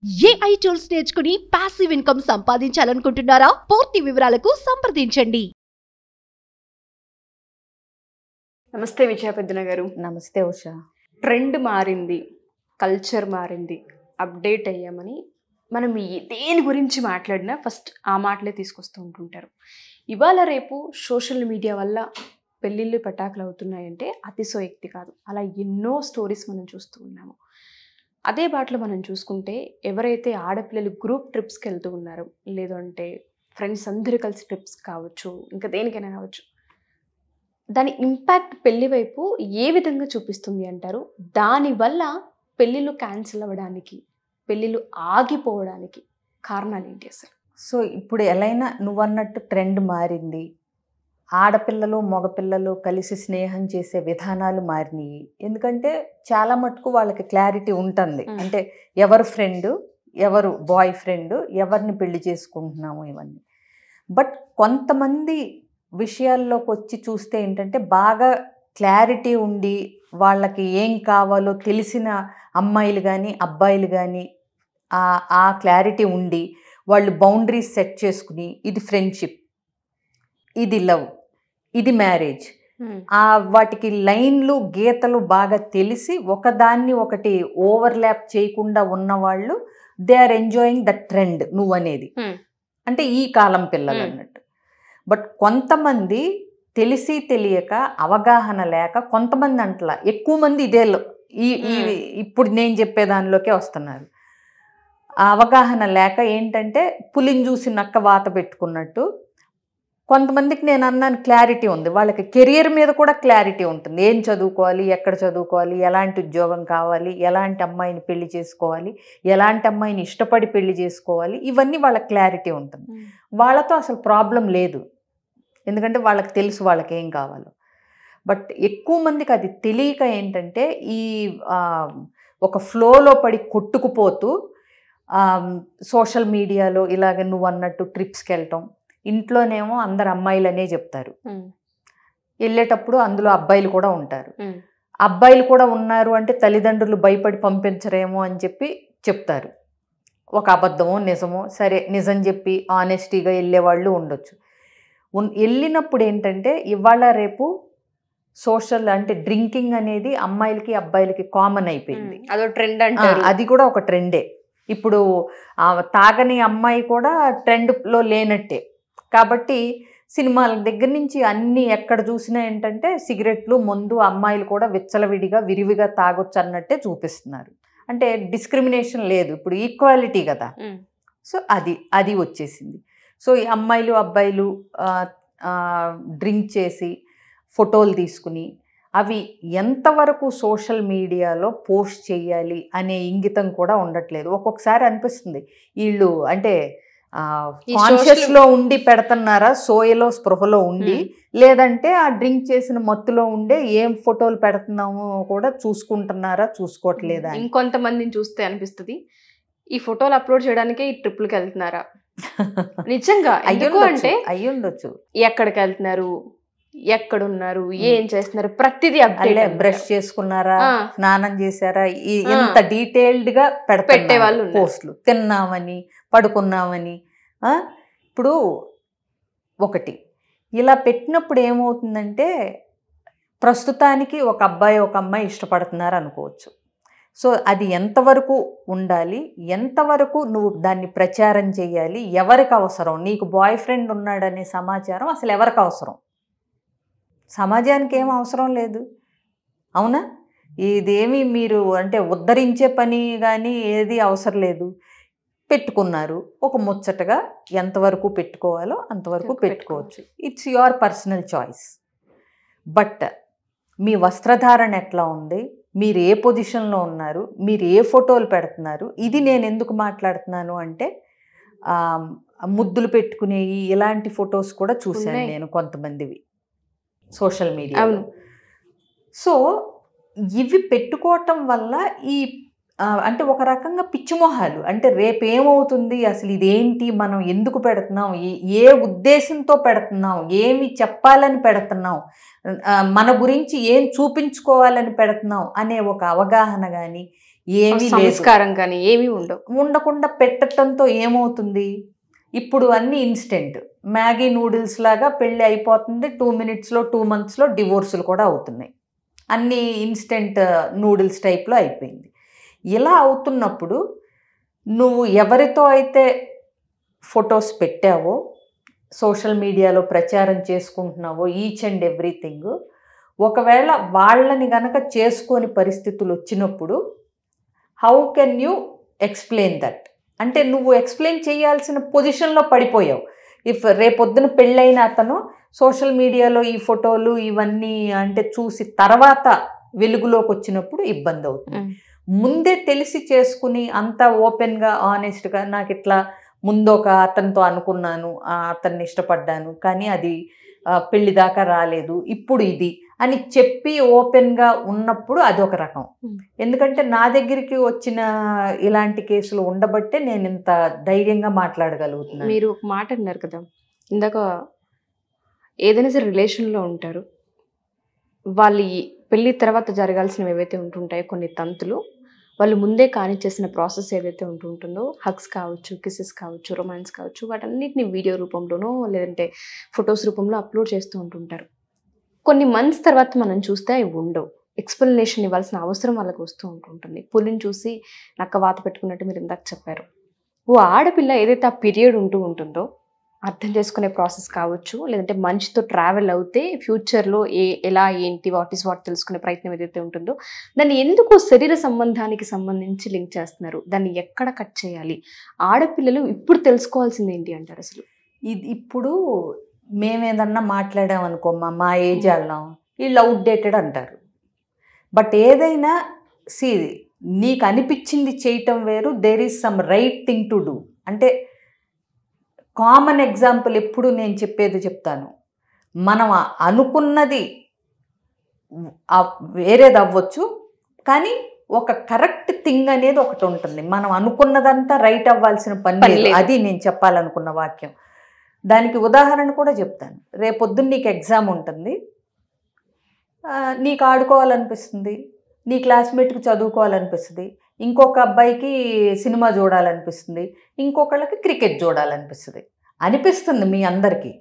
AI tools నేర్చుకుని passive income సంపాదించాలనుకుంటున్నారా? పూర్తి వివరాలకు సంప్రదించండి. నమస్తే విజయ పెద్దన గారు. నమస్తే ఉషా. ట్రెండ్ మారింది, కల్చర్ మారింది, అప్డేట్ అయ్యామని మనం దేని గురించి మాట్లాడినా ఫస్ట్ ఆ మాటలే తీసుకొస్తూ ఉంటుంటారు. ఇవాళ రేపు సోషల్ మీడియా వల్ల పెళ్ళిళ్ళు పటాకులు అవుతున్నాయంటే అతిశయోక్తి కాదు. అలా ఎన్నో స్టోరీస్ మనం చూస్తూ ఉన్నాము. అదే బాటలో మనం చూసుకుంటే ఎవరైతే ఆడపిల్లలు గ్రూప్ ట్రిప్స్కి వెళ్తూ ఉన్నారో, లేదంటే ఫ్రెండ్స్ అందరూ కలిసి ట్రిప్స్ కావచ్చు, ఇంకా దేనికైనా కావచ్చు, దాని ఇంపాక్ట్ పెళ్లి వైపు ఏ విధంగా చూపిస్తుంది అంటారు? దానివల్ల పెళ్ళిళ్ళు క్యాన్సిల్ అవ్వడానికి, పెళ్ళిళ్ళు ఆగిపోవడానికి కారణాలు ఏంటి అసలు? సో ఇప్పుడు ఎలాగైనా నువ్వన్నట్టు ట్రెండ్ మారింది. ఆడపిల్లలు మగపిల్లలు కలిసి స్నేహం చేసే విధానాలు మారినాయి. ఎందుకంటే చాలా మటుకు వాళ్ళకి క్లారిటీ ఉంటుంది. అంటే ఎవరు ఫ్రెండ్, ఎవరు బాయ్ ఫ్రెండ్, ఎవరిని పెళ్లి చేసుకుంటున్నాము ఇవన్నీ. బట్ కొంతమంది విషయాల్లోకి వచ్చి చూస్తే ఏంటంటే బాగా క్లారిటీ ఉండి వాళ్ళకి ఏం కావాలో తెలిసిన అమ్మాయిలు కానీ అబ్బాయిలు కానీ ఆ క్లారిటీ ఉండి వాళ్ళు బౌండరీస్ సెట్ చేసుకుని ఇది ఫ్రెండ్షిప్, ఇది లవ్, ఇది మ్యారేజ్, వాటికి లైన్లు గీతలు బాగా తెలిసి ఒకదాన్ని ఒకటి ఓవర్లాప్ చేయకుండా ఉన్నవాళ్ళు they are enjoying the trend నువ్వనేది. అంటే ఈ కాలం పిల్లలు అన్నట్టు. బట్ కొంతమంది తెలిసి తెలియక అవగాహన లేక, కొంతమంది అంటలా ఎక్కువ మంది ఇదే ఇప్పుడు నేను చెప్పే దానిలోకే వస్తున్నారు. ఆ అవగాహన లేక ఏంటంటే పులిని చూసి నక్క వాత పెట్టుకున్నట్టు కొంతమందికి నేను అన్నాను క్లారిటీ ఉంది, వాళ్ళకి కెరియర్ మీద కూడా క్లారిటీ ఉంటుంది. ఏం చదువుకోవాలి, ఎక్కడ చదువుకోవాలి, ఎలాంటి ఉద్యోగం కావాలి, ఎలాంటి అమ్మాయిని పెళ్లి చేసుకోవాలి, ఎలాంటి అమ్మాయిని ఇష్టపడి పెళ్లి చేసుకోవాలి, ఇవన్నీ వాళ్ళకి క్లారిటీ ఉంటుంది. వాళ్ళతో అసలు ప్రాబ్లం లేదు, ఎందుకంటే వాళ్ళకి తెలుసు వాళ్ళకి ఏం కావాలో. బట్ ఎక్కువ మందికి అది తెలియక ఏంటంటే ఈ ఒక ఫ్లోలో పడి కొట్టుకుపోతూ సోషల్ మీడియాలో ఇలాగ నువ్వు అన్నట్టు ట్రిప్స్కి వెళ్ళటం, ఇంట్లోనేమో అందరు అమ్మాయిలనే చెప్తారు, వెళ్ళేటప్పుడు అందులో అబ్బాయిలు కూడా ఉంటారు. అబ్బాయిలు కూడా ఉన్నారు అంటే తల్లిదండ్రులు భయపడి పంపించరేమో అని చెప్పి చెప్తారు. ఒక అబద్ధమో నిజమో, సరే నిజం చెప్పి ఆనెస్టీగా వెళ్ళేవాళ్ళు ఉండొచ్చు. వెళ్ళినప్పుడు ఏంటంటే ఇవాళ రేపు సోషల్ అంటే డ్రింకింగ్ అనేది అమ్మాయిలకి అబ్బాయిలకి కామన్ అయిపోయింది. అదో ట్రెండ్ అంటారు. అది కూడా ఒక ట్రెండే. ఇప్పుడు తాగని అమ్మాయి కూడా ట్రెండ్లో లేనట్టే. కాబట్టి సినిమాల దగ్గర నుంచి అన్నీ ఎక్కడ చూసినా ఏంటంటే సిగరెట్లు, మందు అమ్మాయిలు కూడా విచ్చలవిడిగా విరివిగా తాగొచ్చు అన్నట్టే చూపిస్తున్నారు. అంటే డిస్క్రిమినేషన్ లేదు, ఇప్పుడు ఈక్వాలిటీ కదా. సో అది వచ్చేసింది. సో ఈ అమ్మాయిలు అబ్బాయిలు డ్రింక్ చేసి ఫోటోలు తీసుకుని అవి ఎంతవరకు సోషల్ మీడియాలో పోస్ట్ చేయాలి అనే ఇంగితం కూడా ఉండట్లేదు. ఒక్కొక్కసారి అనిపిస్తుంది వీళ్ళు అంటే కాన్షియస్లో ఉండి పెడుతున్నారా, సోయలో స్పృహలో ఉండి, లేదంటే ఆ డ్రింక్ చేసిన మత్తులో ఉండే ఏం ఫోటోలు పెడుతున్నామో కూడా చూసుకుంటున్నారా, చూసుకోవట్లేదా. ఇంకొంతమందిని చూస్తే అనిపిస్తుంది ఈ ఫోటోలు అప్లోడ్ చేయడానికే ఈ ట్రిప్లకి వెళ్తున్నారా. నిజంగా ఎందుకు అంటే అయ్యుండొచ్చు. ఎక్కడికి వెళ్తున్నారు, ఎక్కడున్నారు, ఏం చేస్తున్నారు, ప్రతిదీ అప్డేట్. బ్రష్ చేసుకున్నారా, స్నానం చేశారా, ఇంత డీటెయిల్డ్ గా పెట్టే వాళ్ళు పోస్టులు. తిన్నామని, పడుకున్నామని. ఇప్పుడు ఒకటి ఇలా పెట్టినప్పుడు ఏమవుతుందంటే ప్రస్తుతానికి ఒక అబ్బాయి ఒక అమ్మాయి ఇష్టపడుతున్నారు అనుకోవచ్చు. సో అది ఎంతవరకు ఉండాలి, ఎంతవరకు నువ్వు దాన్ని ప్రచారం చేయాలి, ఎవరికి అవసరం, నీకు బాయ్ ఫ్రెండ్ ఉన్నాడనే సమాచారం అసలు ఎవరికి అవసరం? సమాజానికి ఏం అవసరం లేదు, అవునా? ఇదేమి మీరు అంటే ఉద్ధరించే పని కానీ ఏది అవసరం లేదు. పెట్టుకున్నారు, ఒక ముచ్చటగా ఎంతవరకు పెట్టుకోవాలో అంతవరకు పెట్టుకోవచ్చు. It's your personal choice. But మీ వస్త్రధారణ ఎట్లా ఉంది, మీరు ఏ పొజిషన్లో ఉన్నారు, మీరు ఏ ఫోటోలు పెడుతున్నారు, ఇది నేను ఎందుకు మాట్లాడుతున్నాను అంటే ముద్దులు పెట్టుకునేవి ఇలాంటి ఫొటోస్ కూడా చూశాను నేను కొంతమందివి సోషల్ మీడియాలో. సో ఇవి పెట్టుకోవటం వల్ల ఈ అంటే ఒక రకంగా పిచ్చిమొహాలు, అంటే రేపేమవుతుంది, అసలు ఇదేంటి, మనం ఎందుకు పెడుతున్నాం, ఏ ఉద్దేశంతో పెడుతున్నాం, ఏమి చెప్పాలని పెడుతున్నాం, మన గురించి ఏం చూపించుకోవాలని పెడుతున్నాం అనే ఒక అవగాహన కానీ ఏమీ లేదు. సంస్కారం కానీ ఏమీ ఉండవు. ఉండకుండా పెట్టడంతో ఏమవుతుంది, ఇప్పుడు అన్ని ఇన్స్టెంట్ మ్యాగీ నూడిల్స్ లాగా పెళ్ళి అయిపోతుంది, 2 minutesలో 2 monthsలో డివోర్సులు కూడా అవుతున్నాయి. అన్ని ఇన్స్టెంట్ నూడిల్స్ టైప్లో అయిపోయింది. ఇలా అవుతున్నప్పుడు నువ్వు ఎవరితో అయితే ఫొటోస్ పెట్టావో, సోషల్ మీడియాలో ప్రచారం చేసుకుంటున్నావో ఈచ్ అండ్ ఎవ్రీథింగ్, ఒకవేళ వాళ్ళని గనక చేసుకోని పరిస్థితులు వచ్చినప్పుడు how can you explain that? అంటే నువ్వు ఎక్స్ప్లెయిన్ చేయాల్సిన పొజిషన్లో పడిపోయావు. ఇఫ్ రేపొద్దున పెళ్ళైన అతను సోషల్ మీడియాలో ఈ ఫోటోలు ఇవన్నీ అంటే చూసి తర్వాత వెలుగులోకి వచ్చినప్పుడు ఇబ్బంది అవుతుంది. ముందే తెలిసి చేసుకుని అంత ఓపెన్గా ఆనెస్ట్గా నాకు ఇట్లా ముందు ఒక అతనితో అనుకున్నాను, అతన్ని ఇష్టపడ్డాను, కానీ అది పెళ్లి దాకా రాలేదు, ఇప్పుడు ఇది అని చెప్పి ఓపెన్గా ఉన్నప్పుడు అదొక రకం. ఎందుకంటే నా దగ్గరికి వచ్చిన ఇలాంటి కేసులు ఉండబట్టే నేను ఇంత ధైర్యంగా మాట్లాడగలుగుతున్నాను. మీరు ఒక మాట అన్నారు కదా ఇందాక, ఏదైనా సరే రిలేషన్లో ఉంటారు, వాళ్ళు పెళ్ళి తర్వాత జరగాల్సినవి ఏవైతే ఉంటుంటాయో కొన్ని తంతులు, వాళ్ళు ముందే కానిచ్చేసిన ప్రాసెస్ ఏదైతే ఉంటుందో, హగ్స్ కావచ్చు, కిసెస్ కావచ్చు, రొమాన్స్ కావచ్చు, వాటన్నిటిని వీడియో రూపంలోనో లేదంటే ఫొటోస్ రూపంలో అప్లోడ్ చేస్తూ ఉంటుంటారు. కొన్ని మంత్స్ తర్వాత మనం చూస్తే అవి ఉండవు. ఎక్స్ప్లెనేషన్ ఇవ్వాల్సిన అవసరం వాళ్ళకి వస్తూ ఉంటుంటుంది. పులిని చూసి నక్క వాత పెట్టుకున్నట్టు మీరు ఇందాక చెప్పారు. ఓ ఆడపిల్ల ఏదైతే ఆ పీరియడ్ ఉంటుందో అర్థం చేసుకునే ప్రాసెస్ కావచ్చు, లేదంటే మనిషితో ట్రావెల్ అవుతే ఫ్యూచర్లో ఎలా ఏంటి వాట్ తెలుసుకునే ప్రయత్నం ఏదైతే ఉంటుందో, దాన్ని ఎందుకు శరీర సంబంధానికి సంబంధించి లింక్ చేస్తున్నారు? దాన్ని ఎక్కడ కట్ చేయాలి? ఆడపిల్లలు ఇప్పుడు తెలుసుకోవాల్సింది ఏంటి అంటారు అసలు? ఇది ఇప్పుడు మేమేదన్నా మాట్లాడామనుకోమ్మా, మా ఏజ్ వాళ్ళం వీళ్ళు అవుట్డేటెడ్ అంటారు. బట్ ఏదైనా నీకు అనిపించింది చేయటం వేరు, there is some right thing to do. అంటే కామన్ ఎగ్జాంపుల్ ఎప్పుడు నేను చెప్పేది చెప్తాను. మనం అనుకున్నది వేరేది అవ్వచ్చు, కానీ ఒక కరెక్ట్ థింగ్ అనేది ఒకటి ఉంటుంది. మనం అనుకున్నదంతా రైట్ అవ్వాల్సిన పని లేదు. అది నేను చెప్పాలనుకున్న వాక్యం. దానికి ఉదాహరణ కూడా చెప్తాను. రేపొద్దున్న నీకు ఎగ్జామ్ ఉంటుంది, నీకు ఆడుకోవాలనిపిస్తుంది, నీ క్లాస్మేట్కి చదువుకోవాలనిపిస్తుంది, ఇంకొక అబ్బాయికి సినిమా చూడాలనిపిస్తుంది, ఇంకొకళ్ళకి క్రికెట్ చూడాలనిపిస్తుంది మీ అందరికీ.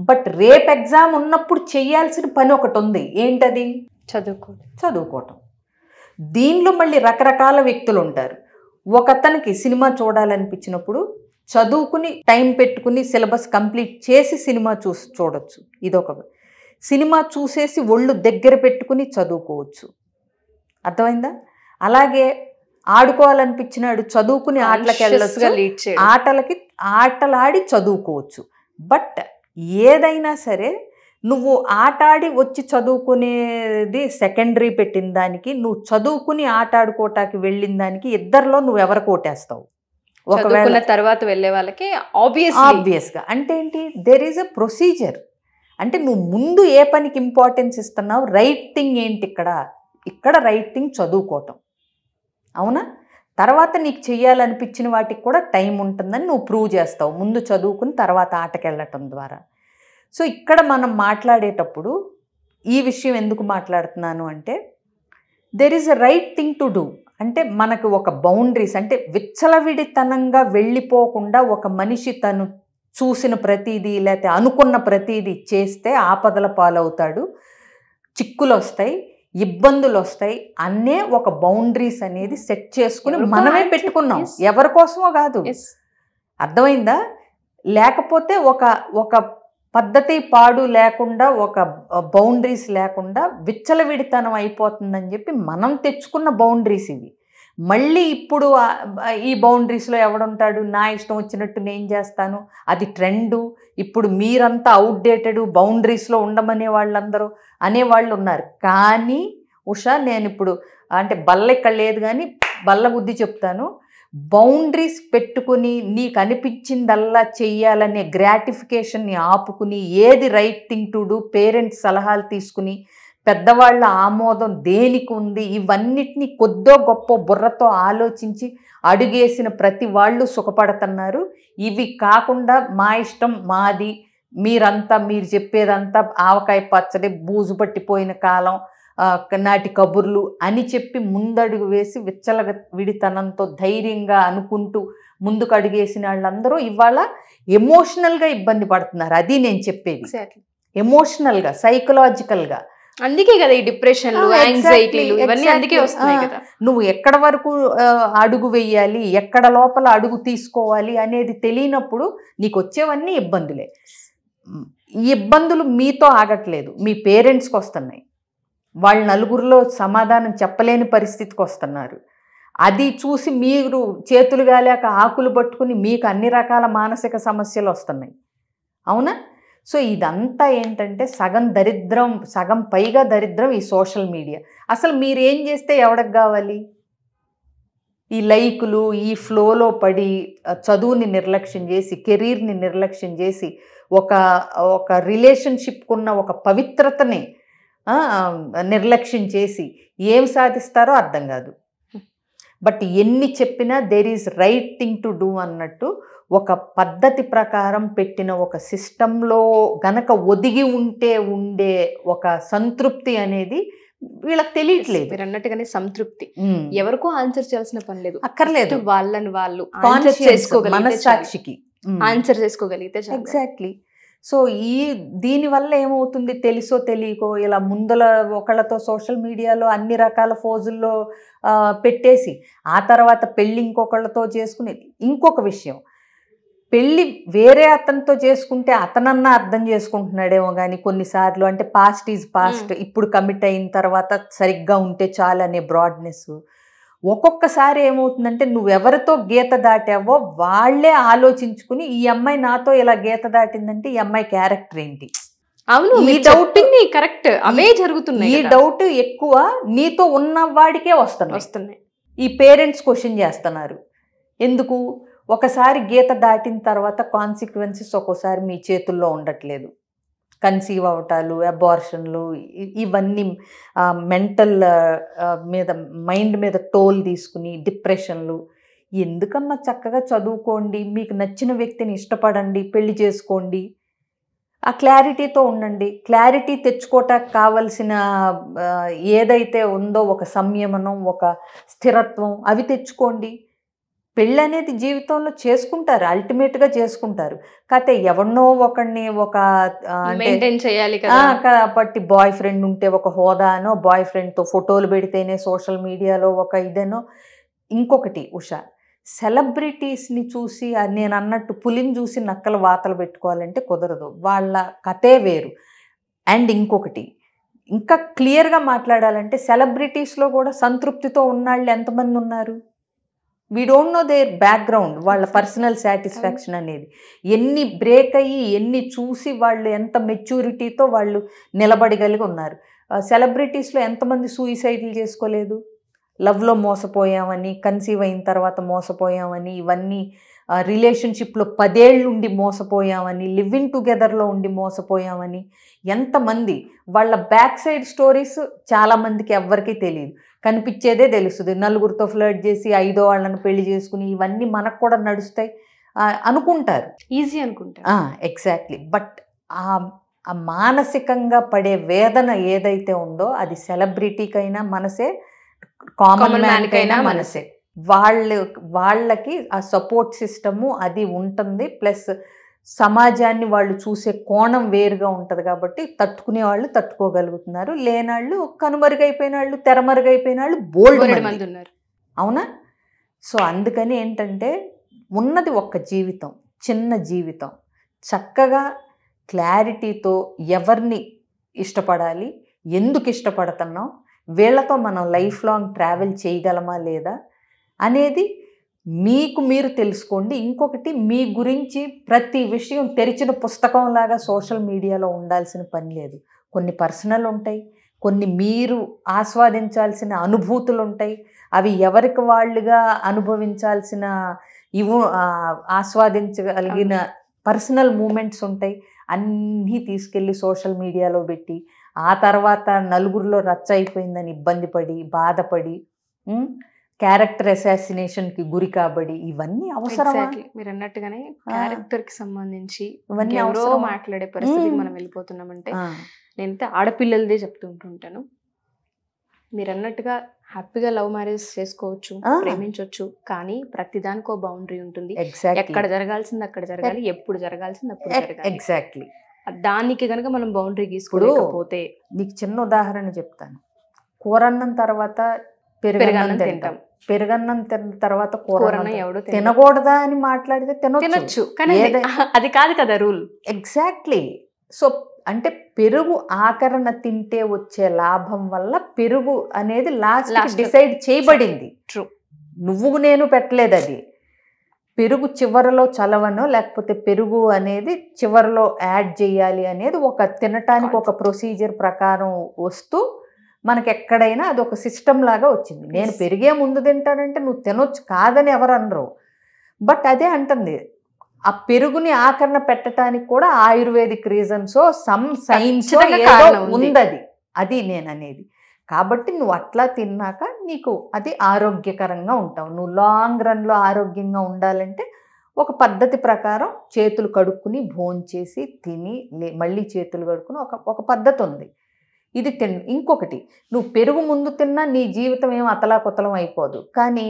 బట్ రేపు ఎగ్జామ్ ఉన్నప్పుడు చేయాల్సిన పని ఒకటి ఉంది. ఏంటది? చదువుకోవటం. దీనిలో మళ్ళీ రకరకాల వ్యక్తులు ఉంటారు. ఒకతనికి సినిమా చూడాలనిపించినప్పుడు చదువుకుని టైం పెట్టుకుని సిలబస్ కంప్లీట్ చేసి సినిమా చూడొచ్చు, ఇదొక. సినిమా చూసేసి ఒళ్ళు దగ్గర పెట్టుకుని చదువుకోవచ్చు. అర్థమైందా? అలాగే ఆడుకోవాలనిపించినాడు చదువుకుని ఆటలకి వెళ్ళొచ్చు, ఆటలాడి చదువుకోవచ్చు. బట్ ఏదైనా సరే నువ్వు ఆటాడి వచ్చి చదువుకునేది సెకండరీ పెట్టిన దానికి, నువ్వు చదువుకుని ఆట ఆడుకోవటానికి వెళ్ళిన దానికి ఇద్దరిలో నువ్వు ఎవరికి ఓటేస్తావు? ఒకవేళ తర్వాత వెళ్ళే వాళ్ళకి ఆబ్వియస్గా. అంటే ఏంటి? There is a procedure. అంటే నువ్వు ముందు ఏ పనికి ఇంపార్టెన్స్ ఇస్తున్నావు, రైట్ థింగ్ ఏంటి ఇక్కడ రైట్ థింగ్ చదువుకోవటం, అవునా? తర్వాత నీకు చెయ్యాలనిపించిన వాటికి కూడా టైం ఉంటుందని నువ్వు ప్రూవ్ చేస్తావు, ముందు చదువుకుని తర్వాత ఆటకి వెళ్ళటం ద్వారా. సో ఇక్కడ మనం మాట్లాడేటప్పుడు ఈ విషయం ఎందుకు మాట్లాడుతున్నాను అంటే, there is a right thing to do. అంటే మనకు ఒక బౌండరీస్, అంటే విచ్చలవిడితనంగా వెళ్ళిపోకుండా ఒక మనిషి తను చూసిన ప్రతిదీ లేకపోతే అనుకున్న ప్రతిదీ చేస్తే ఆపదల పాలవుతాడు, చిక్కులు వస్తాయి, ఇబ్బందులు వస్తాయి అనే ఒక బౌండరీస్ అనేది సెట్ చేసుకుని మనమే పెట్టుకున్నాం. ఎవరి కోసమో కాదు. అర్థమైందా? లేకపోతే ఒక పద్ధతి పాడు లేకుండా, ఒక బౌండరీస్ లేకుండా విచ్చలవిడితనం అయిపోతుందని చెప్పి మనం తెచ్చుకున్న బౌండరీస్ ఇవి. మళ్ళీ ఇప్పుడు ఈ బౌండరీస్లో ఎవడుంటాడు? నా ఇష్టం వచ్చినట్టు నేను చేస్తాను, అది ట్రెండు, ఇప్పుడు మీరంతా అవుట్డేటెడ్, బౌండరీస్లో ఉండమనే వాళ్ళందరూ అనేవాళ్ళు ఉన్నారు. కానీ ఉషా, నేను ఇప్పుడు అంటే బల్ల ఇక్కడ లేదు కానీ బల్ల బుద్ధి చెప్తాను. బౌండరీస్ పెట్టుకుని నీకు అనిపించిందల్లా చెయ్యాలనే గ్రాటిఫికేషన్ని ఆపుకుని, ఏది right thing to do, parents సలహాలు తీసుకుని, పెద్దవాళ్ళ ఆమోదం దేనికి ఉంది, ఇవన్నిటినీ కొద్దో గొప్ప బుర్రతో ఆలోచించి అడుగేసిన ప్రతి వాళ్ళు సుఖపడుతున్నారు. ఇవి కాకుండా మా ఇష్టం మాది, మీరు చెప్పేదంతా ఆవకాయ పచ్చడి, బూజు పట్టిపోయిన కాలం, నాటి కబుర్లు అని చెప్పి ముందడుగు వేసి విచ్చలవిడితనంతో ధైర్యంగా అనుకుంటూ ముందుకు అడుగేసిన వాళ్ళందరూ ఇవాళ ఎమోషనల్గా ఇబ్బంది పడుతున్నారు. అది నేను చెప్పేది, ఎమోషనల్గా, సైకలాజికల్గా. అందుకే కదా ఈ డిప్రెషన్లు, యాంగ్జైటీలు ఇవన్నీ అందుకే వస్తున్నాయి కదా. నువ్వు ఎక్కడ వరకు అడుగు వెయ్యాలి, ఎక్కడ లోపల అడుగు తీసుకోవాలి అనేది తెలియనప్పుడు నీకు వచ్చేవన్నీ ఇబ్బందులే. ఈ ఇబ్బందులు మీతో ఆగట్లేదు, మీ పేరెంట్స్కి వస్తున్నాయి. వాళ్ళు నలుగురిలో సమాధానం చెప్పలేని పరిస్థితికి వస్తున్నారు. అది చూసి మీరు చేతులు గాలేక ఆకులు పట్టుకుని మీకు అన్ని రకాల మానసిక సమస్యలు వస్తున్నాయి. అవునా? సో ఇదంతా ఏంటంటే సగం దరిద్రం, సగం పైగా దరిద్రం ఈ సోషల్ మీడియా. అసలు మీరేం చేస్తే ఎవరికి కావాలి? ఈ లైకులు, ఈ ఫ్లోలో పడి చదువుని నిర్లక్ష్యం చేసి, కెరీర్ని నిర్లక్ష్యం చేసి, ఒక రిలేషన్షిప్కున్న ఒక పవిత్రతని నిర్లక్ష్యం చేసి ఏం సాధిస్తారో అర్థం కాదు. బట్ ఎన్ని చెప్పినా there is right thing to do అన్నట్టు ఒక పద్ధతి ప్రకారం పెట్టిన ఒక సిస్టంలో గనక ఒదిగి ఉండే ఒక సంతృప్తి అనేది వీళ్ళకి తెలియట్లేదు. మీరు అన్నట్టుగానే సంతృప్తి ఎవరికో ఆన్సర్ చేయాల్సిన పని లేదు, అక్కర్లేదు. వాళ్ళని వాళ్ళు మనస్సాక్షికి ఆన్సర్ చేసుకోగలిగితే. ఎగ్జాక్ట్లీ. సో దీనివల్ల ఏమవుతుంది, తెలుసో తెలియకో ఇలా ముందల ఒకళ్ళతో సోషల్ మీడియాలో అన్ని రకాల ఫోజుల్లో పెట్టేసి ఆ తర్వాత పెళ్ళి ఇంకొకళ్ళతో చేసుకుని, ఇంకొక విషయం, పెళ్ళి వేరే అతనితో చేసుకుంటే అతనన్నా అర్థం చేసుకుంటున్నాడేమో కానీ కొన్నిసార్లు అంటే పాస్ట్ ఈజ్ పాస్ట్, ఇప్పుడు కమిట్ అయిన తర్వాత సరిగ్గా ఉంటే చాలు అనే బ్రాడ్నెస్. ఒక్కొక్కసారి ఏమవుతుందంటే నువ్వెవరితో గీత దాటావో వాళ్ళే ఆలోచించుకుని ఈ అమ్మాయి నాతో ఇలా గీత దాటిందంటే ఈ అమ్మాయి క్యారెక్టర్ ఏంటి, అవును ఈ డౌట్ కరెక్ట్, అవే జరుగుతున్నాయి. ఈ డౌట్ ఎక్కువ నీతో ఉన్న వాడికే వస్తున్నాయి. ఈ పేరెంట్స్ క్వశ్చన్ చేస్తున్నారు ఎందుకు? ఒకసారి గీత దాటిన తర్వాత కాన్సిక్వెన్సెస్ ఒక్కోసారి మీ చేతుల్లో ఉండట్లేదు. కన్సీవ్ అవటాలు, అబార్షన్లు, ఇవన్నీ మెంటల్ మైండ్ మీద టోల్ తీసుకుని డిప్రెషన్లు. ఎందుకమ్మా చక్కగా చదువుకోండి, మీకు నచ్చిన వ్యక్తిని ఇష్టపడండి, పెళ్లి చేసుకోండి, ఆ క్లారిటీతో ఉండండి. క్లారిటీ తెచ్చుకోవటానికి కావలసిన ఏదైతే ఉందో ఒక సంయమనం, ఒక స్థిరత్వం, అవి తెచ్చుకోండి. పెళ్ళి అనేది జీవితంలో చేసుకుంటారు, అల్టిమేట్గా చేసుకుంటారు. కాకపోతే ఎవరినో ఒకడిని ఒక మెయింటైన్ చేయాలి కాబట్టి బాయ్ ఫ్రెండ్ ఉంటే ఒక హోదానో, బాయ్ ఫ్రెండ్తో ఫోటోలు పెడితేనే సోషల్ మీడియాలో ఒక ఇదేనో. ఇంకొకటి ఉషా, సెలబ్రిటీస్ని చూసి నేను అన్నట్టు పులిని చూసి నక్కల వాతలు పెట్టుకోవాలంటే కుదరదు, వాళ్ళ కథే వేరు. అండ్ ఇంకొకటి ఇంకా క్లియర్గా మాట్లాడాలంటే సెలబ్రిటీస్లో కూడా సంతృప్తితో ఉన్నాళ్ళు ఎంతమంది ఉన్నారు? We don't know their background, వాళ్ళ పర్సనల్ సాటిస్ఫాక్షన్ అనేది. ఎన్ని బ్రేక్ అయ్యి ఎన్ని చూసి వాళ్ళు ఎంత మెచ్యూరిటీతో వాళ్ళు నిలబడగలిగి ఉన్నారు. సెలబ్రిటీస్లో ఎంతమంది సూయిసైడ్లు చేసుకోలేదు? లవ్లో మోసపోయామని, కన్సీవ్ అయిన తర్వాత మోసపోయామని, ఇవన్నీ రిలేషన్షిప్లో 10 ఏళ్ళు ఉండి మోసపోయామని, లివింగ్ టుగెదర్లో ఉండి మోసపోయామని ఎంతమంది, వాళ్ళ బ్యాక్ సైడ్ స్టోరీస్ చాలామందికి ఎవ్వరికీ తెలియదు. కనిపించేదే తెలుస్తుంది, నలుగురితో ఫ్లర్ట్ చేసి 5వ వాళ్ళని పెళ్లి చేసుకుని ఇవన్నీ మనకు కూడా నడుస్తాయి అనుకుంటారు, ఈజీ అనుకుంటారు. ఎగ్జాక్ట్లీ. బట్ ఆ మానసికంగా పడే వేదన ఏదైతే ఉందో అది సెలబ్రిటీకైనా మనసే, కామన్ మ్యాన్కైనా మనసే. వాళ్ళకి ఆ సపోర్ట్ సిస్టము అది ఉంటుంది. ప్లస్ సమాజాన్ని వాళ్ళు చూసే కోణం వేరుగా ఉంటుంది కాబట్టి తట్టుకునే వాళ్ళు తట్టుకోగలుగుతున్నారు. లేనాళ్ళు, కనుమరుగైపోయిన వాళ్ళు, తెరమరుగైపోయిన వాళ్ళు బోల్డ్ మంది ఉన్నారు. అవునా? సో అందుకని ఏంటంటే ఉన్నది ఒక్క జీవితం, చిన్న జీవితం. చక్కగా క్లారిటీతో ఎవరిని ఇష్టపడాలి, ఎందుకు ఇష్టపడుతున్నాం, వీళ్ళతో మనం లైఫ్ లాంగ్ ట్రావెల్ చేయగలమా లేదా అనేది మీకు మీరు తెలుసుకోండి. ఇంకొకటి, మీ గురించి ప్రతి విషయం తెరిచిన పుస్తకంలాగా సోషల్ మీడియాలో ఉండాల్సిన పని లేదు. కొన్ని పర్సనల్ ఉంటాయి, కొన్ని మీరు ఆస్వాదించాల్సిన అనుభూతులు ఉంటాయి, అవి ఎవరికి వాళ్ళుగా అనుభవించాల్సిన ఆస్వాదించగలిగిన పర్సనల్ మూమెంట్స్ ఉంటాయి. అన్నీ తీసుకెళ్ళి సోషల్ మీడియాలో పెట్టి ఆ తర్వాత నలుగురిలో రచ్చ అయిపోయిందని ఇబ్బంది పడి, బాధపడి, క్యారెక్టర్ అసాసినేషన్కి గురి కాబడి, ఇవన్నీ అవసరమా? మీరు అన్నట్టుగానే క్యారెక్టర్కి సంబంధించి ఇవన్నీ అవసరం మాట్లాడే పరిస్థితికి మనం వెళ్ళిపోతున్నామంటే, నేనైతే ఆడపిల్లలదే చెప్తుంటుంటాను. మీరు అన్నట్టుగా హ్యాపీగా లవ్ మ్యారేజ్ చేసుకోవచ్చు, ఆ. ప్రేమించవచ్చు, కానీ ప్రతిదానికి బౌండరీ ఉంటుంది. ఎగ్జాక్ట్లీ ఎక్కడ జరగాల్సింది అక్కడ జరగాలి, ఎప్పుడు జరగాల్సింది అప్పుడు జరగాలి. ఎగ్జాక్ట్లీ. దానికి కనుక మనం బౌండరీ గీసుకోలేకపోతే నీకు చిన్న ఉదాహరణ చెప్తాను. కూరన్నం తర్వాత పెరుగన్నం పెరుగన్నం తింటాం. తింటాం. పెరుగన్నం తిన్న తర్వాత కూరన్నం ఎవడో తినడు. తినకూడదా అని మాట్లాడితే తినొచ్చు, కానీ అది కాదు కదా రూల్. ఎగ్జాక్ట్లీ. సో అంటే పెరుగు ఆకరణ తింటే వచ్చే లాభం వల్ల పెరుగు అనేది లాస్ట్ డిసైడ్ చేయబడింది. ట్రూ. నువ్వు నేను పెట్టలేదు అది. పెరుగు చివరలో చలవనో లేకపోతే పెరుగు అనేది చివరిలో యాడ్ చేయాలి అనేది ఒక తినటానికి ఒక ప్రొసీజర్ ప్రకారం వస్తూ మనకి ఎక్కడైనా అది ఒక సిస్టమ్ లాగా వచ్చింది. నేను పెరిగే ముందు తింటానంటే నువ్వు తినొచ్చు, కాదని ఎవరు అనరు. బట్ అదే అంటుంది, ఆ పెరుగుని ఆకరణ పెట్టడానికి కూడా ఆయుర్వేదిక్ రీజన్సో సమ్ సైన్స్ ఉంది. అది నేను అనేది. కాబట్టి నువ్వు అట్లా తిన్నాక నీకు అది ఆరోగ్యకరంగా ఉంటావు. నువ్వు లాంగ్ రన్లో ఆరోగ్యంగా ఉండాలంటే ఒక పద్ధతి ప్రకారం చేతులు కడుక్కుని భోంచేసి తిని మళ్ళీ చేతులు కడుక్కుని ఒక పద్ధతి ఉంది. ఇది ఇంకొకటి, నువ్వు పెరుగు ముందు తిన్నా నీ జీవితం ఏం అతలాకుతలం అయిపోదు. కానీ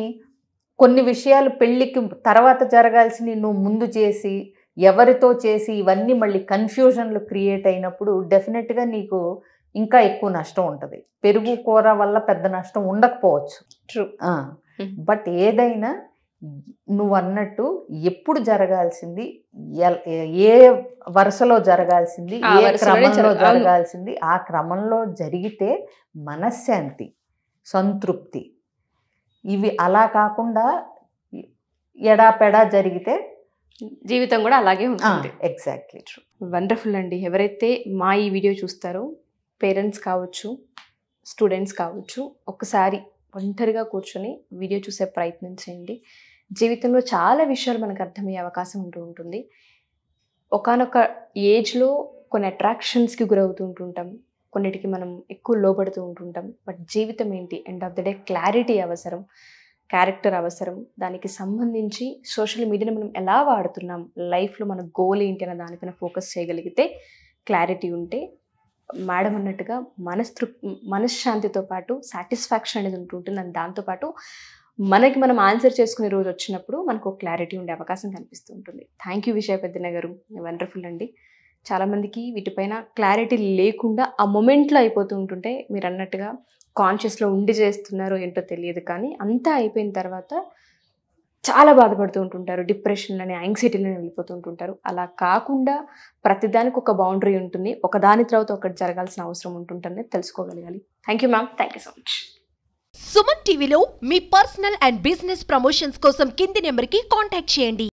కొన్ని విషయాలు పెళ్ళికి తర్వాత జరగాల్సినవి నువ్వు ముందు చేసి ఎవరితో చేసి ఇవన్నీ మళ్ళీ కన్ఫ్యూజన్లు క్రియేట్ అయినప్పుడు డెఫినెట్గా నీకు ఇంకా ఎక్కువ నష్టం ఉంటుంది. పెరుగు కూర వల్ల పెద్ద నష్టం ఉండకపోవచ్చు. ట్రూ. బట్ ఏదైనా నువ్వు అన్నట్టు ఎప్పుడు జరగాల్సింది, ఏ వరుసలో జరగాల్సింది, ఏ క్రమంలో జరగాల్సింది, ఆ క్రమంలో జరిగితే మనశ్శాంతి, సంతృప్తి. ఇవి అలా కాకుండా ఎడాపెడా జరిగితే జీవితం కూడా అలాగే ఉంటుంది. ఎగ్జాక్ట్లీ. వండర్ఫుల్ అండి. ఎవరైతే మా ఈ వీడియో చూస్తారో పేరెంట్స్ కావచ్చు, స్టూడెంట్స్ కావచ్చు, ఒక్కసారి ఒంటరిగా కూర్చొని వీడియో చూసే ప్రయత్నం చేయండి. జీవితంలో చాలా విషయాలు మనకు అర్థమయ్యే అవకాశం ఉంటుంది. ఒకానొక ఏజ్లో కొన్ని అట్రాక్షన్స్కి గురవుతూ ఉంటుంటాం, కొన్నిటికి మనం ఎక్కువ లోపడుతూ ఉంటుంటాం. బట్ జీవితం ఏంటి, end of the day clarity అవసరం, క్యారెక్టర్ అవసరం. దానికి సంబంధించి సోషల్ మీడియాని మనం ఎలా వాడుతున్నాం, లైఫ్లో మన గోల్ ఏంటి అన్న దానిపైన ఫోకస్ చేయగలిగితే, క్లారిటీ ఉంటే మేడం అన్నట్టుగా మనశ్శాంతితో పాటు సాటిస్ఫాక్షన్ అనేది ఉంటుంటుంది. అండ్ దాంతోపాటు మనకి మనం ఆన్సర్ చేసుకునే రోజు వచ్చినప్పుడు మనకు క్లారిటీ ఉండే అవకాశం కనిపిస్తూ ఉంటుంది. థ్యాంక్ యూ విజయ పెద్దన్న గారు, వండర్ఫుల్ అండి. చాలామందికి వీటిపైన క్లారిటీ లేకుండా ఆ మొమెంట్లో అయిపోతూ ఉంటుంటే, మీరు అన్నట్టుగా కాన్షియస్లో ఉండి చేస్తున్నారో ఏంటో తెలియదు, కానీ అంతా అయిపోయిన తర్వాత చాలా బాధపడుతూ ఉంటుంటారు, డిప్రెషన్లని, యాంగ్జైటీలని వెళ్ళిపోతూ ఉంటుంటారు. అలా కాకుండా ప్రతిదానికి ఒక బౌండరీ ఉంటుంది, ఒకదాని తర్వాత ఒకటి జరగాల్సిన అవసరం ఉంటుందని తెలుసుకోగలగాలి. Thank you ma'am, thank you so much. Suman టీవీలో మీ పర్సనల్ అండ్ బిజినెస్ ప్రమోషన్స్ కోసం కింది నెంబర్కి కాంటాక్ట్ చేయండి.